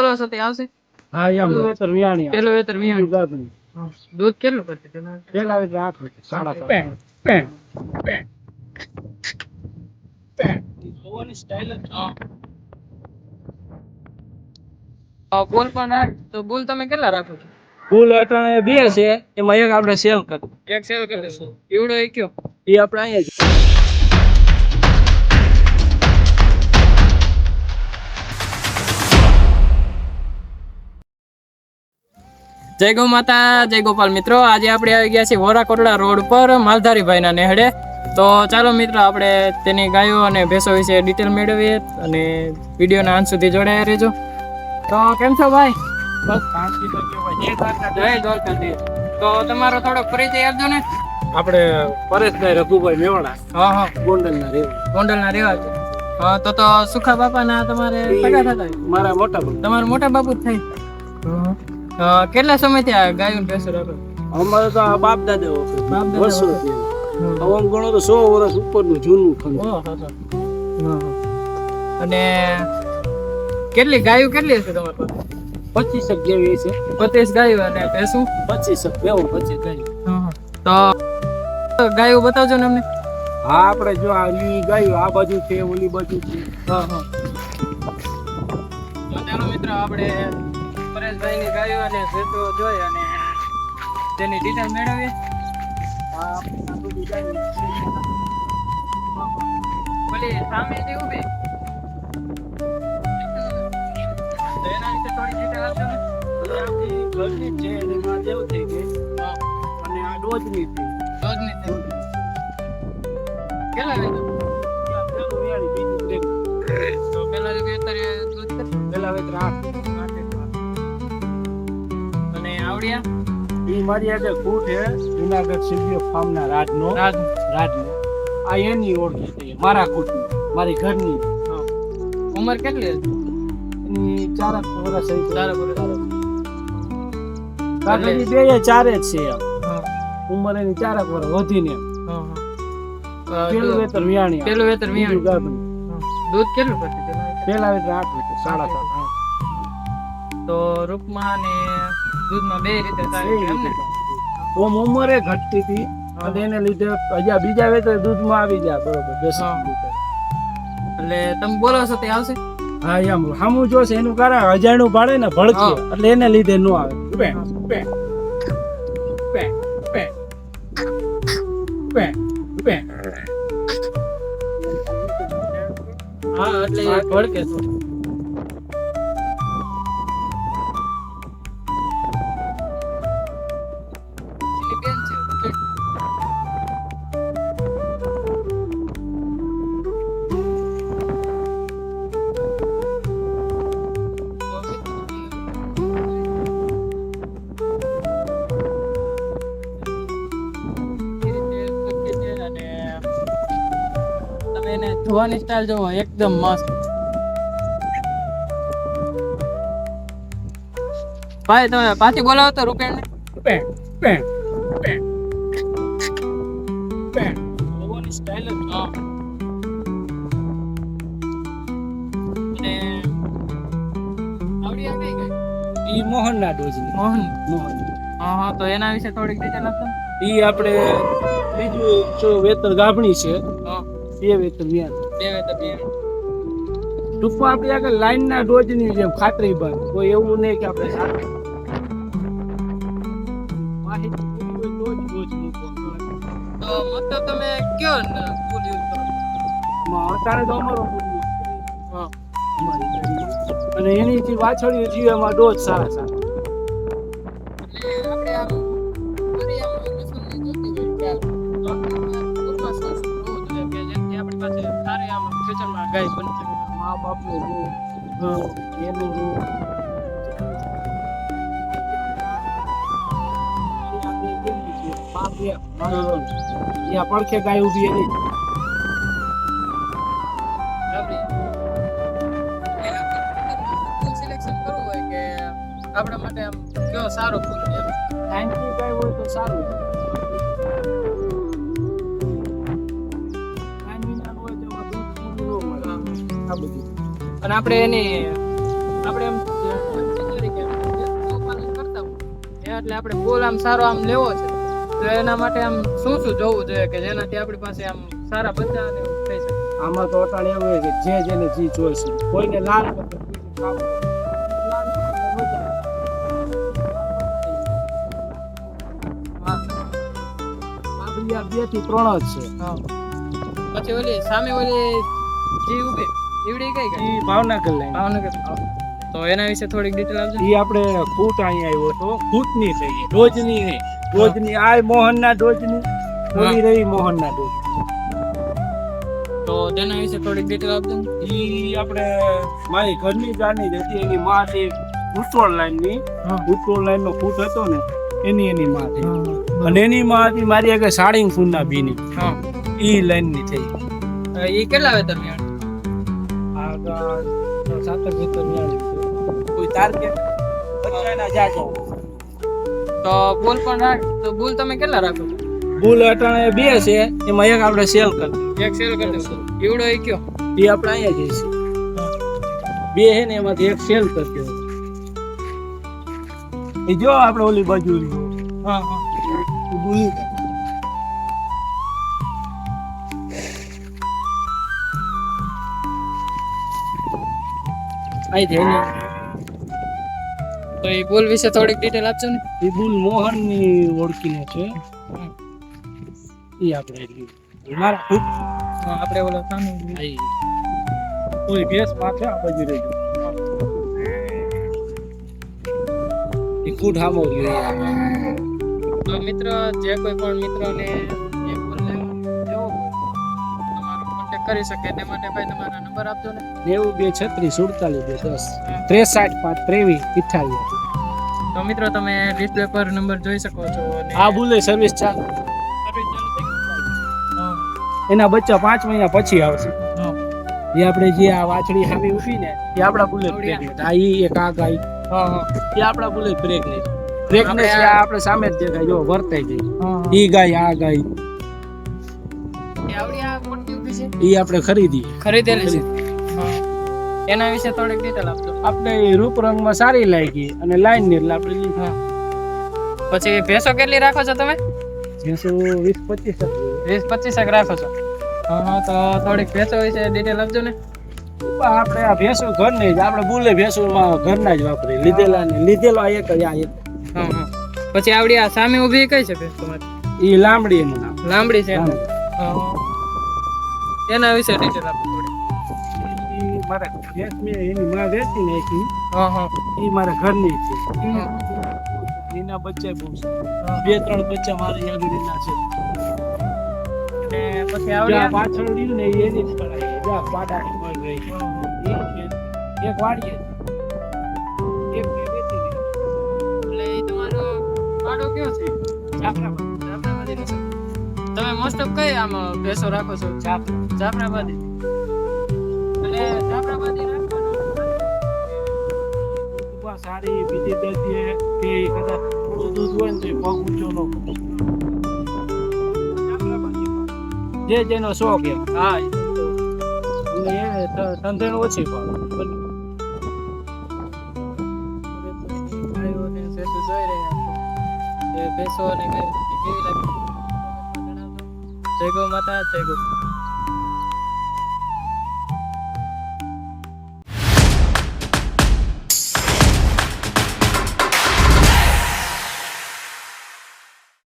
બોલો છો તે આવશે? હા એમ વેતર વિયાણી પેલું વેતર વિયાણી ગાભણી દૂધ કેટલું કરતી તેના? પેલા વેતર 8 સાડા જોવાની સ્ટાઇલ જ બોલ પણ આ તો બોલ તમે કેટલા રાખો છો? કુલ અટાણે 2 છે એમાં એક આપણે સેલ કર એક સેલ કરી દેશો. એવડો એ કયો? એ આપણે અહીંયા જ જય ગૌ માતા, જય ગોપાલ મિત્રો. આજે આપણે આવી ગયા છીએ વોરા કોટડા રોડ પર માલધારી ભાઈના નેહડે. તો ચાલો મિત્રો આપણે તેની ગાયો અને ભેંસો વિશે ડિટેલ મેળવીએ અને વિડીયોના અંત સુધી જોડાયા રહેજો. તો કેમ છો ભાઈ? બસ શાંતિ તો કહેવાય. જય દ્વારકાધીશ. તો તમારો થોડોક પરિચય આપજો ને. આપણે પરેશભાઈ રઘુભાઈ મેવાડા હા હા, ગોંડલના રેવા ગોંડલના રહેવા છો. હા તો સુખા બાપાના તમારે સગા થતા? મારા મોટા ભાઈ તમારા મોટા બાપુ જ થાય. કેટલા સમયથી આ ગાયો ભેંસો રાખો? અમારે તો આ બાપ દાદા બાપ દાદા વર્ષો આમ ગણો તો 100 વર્ષ ઉપરનું જૂનું ખંડ. અને કેટલી ગાયો કેટલી હશે તમારી પાસે? 25 જેવી છે. 25 ગાયો અને ભેંસો 25 બેવું 25 ગાયું. તો ગાયો બતાવજો ને અમને. હા આપણે જો આ ગાયું આ બાજુ છે ઓલી બાજુ છે. તો ચાલો મિત્રો આપણે પરેશભાઈની ગાયો અને ભેંસો જોઈ અને તેની ડિટેલ મેળવીએ. આ બધી ગાયું ઓલી સામે જે ઊભી તો એના વિશે થોડી ડિટેલ આપજો ને. એ આપણી ઘરની જ છે અને એમાં જેવું થઈ ગઈ અને આ ડોજની છે. રોજની છે. કેટલા વેચો? આ પેલું વેયાણી બીજું લેવું. તો પેલા જે અત્યારે દૂધ કેટલું? પેલા વેતર 8 અને આવડિયા ઈ મારી આગળ ખૂટ છે જુનાગઢ સિદ્ધિઓ ફાર્મના રાજનો. આ એની ઓળખી છે મારા ખૂટની મારી ઘરની. ઉંમર કેટલી હતી? એની 4 વર્ષ થઈ ચાર વર્ષ. કાકાજી બે 4 જ છે એમ. ઉંમર એની 4 વર્ષ વધીને એમ. પેલું વેતર વિયાણી પેલું વેતર વિયાણી. ગાભણી દૂધ કેટલું કરતી તેના? પેલા વેતર 8 સાડા 7. તો રૂપમાં ને દૂધમાં બે રીતે સારી છે એમ ને? ઓમ ઉંમરે ઘટતી હતી અને એને લીધે હજી બીજા વેતર દૂધમાં આવી જાય બરોબર 10 લીટર. એટલે તમે બોલો છો તે આવશે? હા એમ સામું જોશે એનું કારણ અજાણ્યું પાડે ને ભડકે એટલે એને લીધે નો આવે. હા એટલે એ ભડકે છે. એની બેન છે. તમે એને ધોવાની સ્ટાઇલ જોવો એકદમ મસ્ત. ભાઈ તમે પાછી બોલાવો તો રૂપિયા સ્ટાઇલ જ અને આવડિયા કઈ ગઈ? ઈ મોહનના ડોઝની મોહન. મોહન હા તો એના વિશે થોડીક ડિટેલ આપજો. ઈ આપણે બીજું જો વેતર ગાભણી છે હા, બે વેતર વિયાણી. બે વેતર બે. ટૂંકમાં આપણે આગળ લાઈનના ડોઝની જેમ ખાતરી બંધ કોઈ એવું નહીં કે આપણે સાથે માહિતી પૂરી હોય તો જ ડોઝ મૂકવાનો. તો મતલબ તમે કયો ફૂલ યુઝ કરો? અત્યારે તો અમારો ફૂલ યુઝ કરીએ. હા. અમારી ગાડીમાં. અને એની જે વાછળીઓ છે એમાં ડોઝ સારા સારા. એટલે આપણે આમ બધી આમ નસલની જોતી હોય ત્યારે પૂર્વા શ્વાસ હોવો જોઈએ કે જેથી આપણી પાસે સારી આમ ફ્યુચરમાં ગાય બની શકે. મા બાપનું રૂપ એનું રૂપ પડખે ગાય ઉભી એની ફૂલ સિલેક્શન કરવું હોય કે આપણા માટે આમ કયો સારો ફૂલ છે? નાઇન્ટી ગાય હોય તો સારું. 9 મહિનાનું હોય તો વધુ પૂરું ન મળે. આ બધું અને આપણે એની આપણે એમ એટલે આપણે બોલ આમ સારો આમ લેવો છે તો એના માટે આમ શું શું જોવું જોઈએ કે જેનાથી આપણી પાસે આમ સારા બચ્ચા અને એવું થઈ શકે? આમાં તો અટાણે એવું હોય કે જે જેને જી જોઈશે કોઈને લાલ પસંદ, કોઈને કાળું. આ બે થી ત્રણ જ છે. હા. પછી ઓલી સામે ઓલી જી ઉભી ઈવડી કઈ ગઈ? ઈ ભાવનગર લાઈન. ભાવનગર. તો એના વિશે થોડીક ડિટેલ આપજો. ઈ આપણે ફૂટ અહીંયા આવ્યો તો ફૂટની થઈ ડોજની નહીં, ડોજની આ મોહનના ડોજની, ઓલી રહી મોહનના ડોજ. તો તેના વિશે થોડીક ડિટેલ આપજો. ઈ આપણે મારી ઘરની જાની જ હતી. એની માં હતી ઉત્તોળ લાઈનની. ઉત્તોળ લાઈનનો ફૂટ હતો ને એની માં થઈ. અને એની માં હતી મારી આગળ સાળીંગ ફૂલના બીની. હા. ઈ લાઈનની થઈ. એ કેટલા વેતર મેળ? આગળ 7 વેતર મેળ. કોઈ ટાર્ગેટ બચ્ચાના જાજો. તો બુલ પણ રાખ. તો બુલ તમે કેટલા રાખો છો? બુલ અટાણે 2 છે, એમાં એક આપણે સેલ કરી. એક સેલ કરી દો. ઈવડો એ કયો? એ આપણે અહીંયા જઈશું. 2 છે ને એમાંથી એક સેલ કરી દો. એ જો આપણે ઓલી બાજુ હા હા. બુલી આઈ દે ને. તો એ બુલ વિશે થોડીક ડિટેલ આપજો ને. એ બુલ મોહનની ઓળખીને છે. એ આપણે મારા ફૂટ આપણે ઓલો સામે કોઈ ભેસ માથે આ બાજુ રહેજો. એ ફૂટ હામો રહ્યો. તો મિત્ર જે કોઈ પણ મિત્રોને એ બુલ લેવો હોય તમારો કોન્ટેક્ટ કરી શકે તે માટે ભાઈ તમારા નંબર આપજો ને. 92 36 47 10 63 5 23 48. તો મિત્રો તમે ડિસ્પ્લે પર નંબર જોઈ શકો છો. અને આ બુલે સર્વિસ ચાલુ. એના બચ્ચા 5 મહિના પછી આવશે. એ આપણે જે આ વાછડી સામે ઊભી ને એ આપણા બુલેટ પ્રેગ્નેન્ટ. આ ઈ એક આ ગાય. એ આપણા બુલેટ પ્રેગ્નેન્ટ. પ્રેગ્નેન્ટ છે આપણે સામે જ દેખાય જો વર્તાઈ ગઈ. ઈ ગાય આ ગાય. એ આવડી આ મોટી ઊભી છે. ઈ આપણે ખરીદેલી છે. એના વિશે થોડીક ડિટેલ આપજો. આપણે રૂપ રંગમાં સારી લાગી અને લાઈન ને એટલે આપણે લીધી. પછી ભેંસો કેટલી રાખો છો તમે? 20-25 20-25 રાખો છો. હા તો થોડીક ભેંસો વિશે ડિટેલ આપજો ને. આપણે આ ભેંસો ઘરની જ આપણે બુલે ભેંસોમાં ઘરના જ વાપરી લીધેલા ને લીધેલો આ એક જ આ એક. હા હા. પછી આવડી આ સામે ઊભી કઈ છે ભેંસ તમારી? ઈ લાંબડી એનું નામ. લાંબડી છે. એના વિશે ડિટેલ આપો થોડી. ઈ મારા ભેંસ મેં એની માં વેચી નાખી. હા હા. ઈ મારા ઘરની છે. એના બચ્ચા બહુ છે. 2-3 બચ્ચા મારી આગળ એના છે. અને પછી આવડી પાછળ રહ્યું ને એની જ કરાય. જા પાડાની કોઈ ગઈ. એક વાડીએ એક બે વેચી દીધી. એટલે એ તમારો પાડો કયો છે? જાફરાબાદી છે. તમે મોસ્ટ ઓફ કઈ આમ ભેંસો રાખો છો? જાફરાબાદી. એટલે જાફરાબાદી રાખવાનો સારી બીજી દર્દીએ કે કદાચ થોડું દૂધ હોય ને તો એ પગ ઊંચો ન કરે. જે જેનો શોખ એમ. હા અને એ ધંધેણ ઓછી ભાવે. ગાયોને ભેંસો જોઈ રહ્યા છો. એ ભેંસો અને કેવી લાગી? જય ગૌ માતા, જય ગૌ.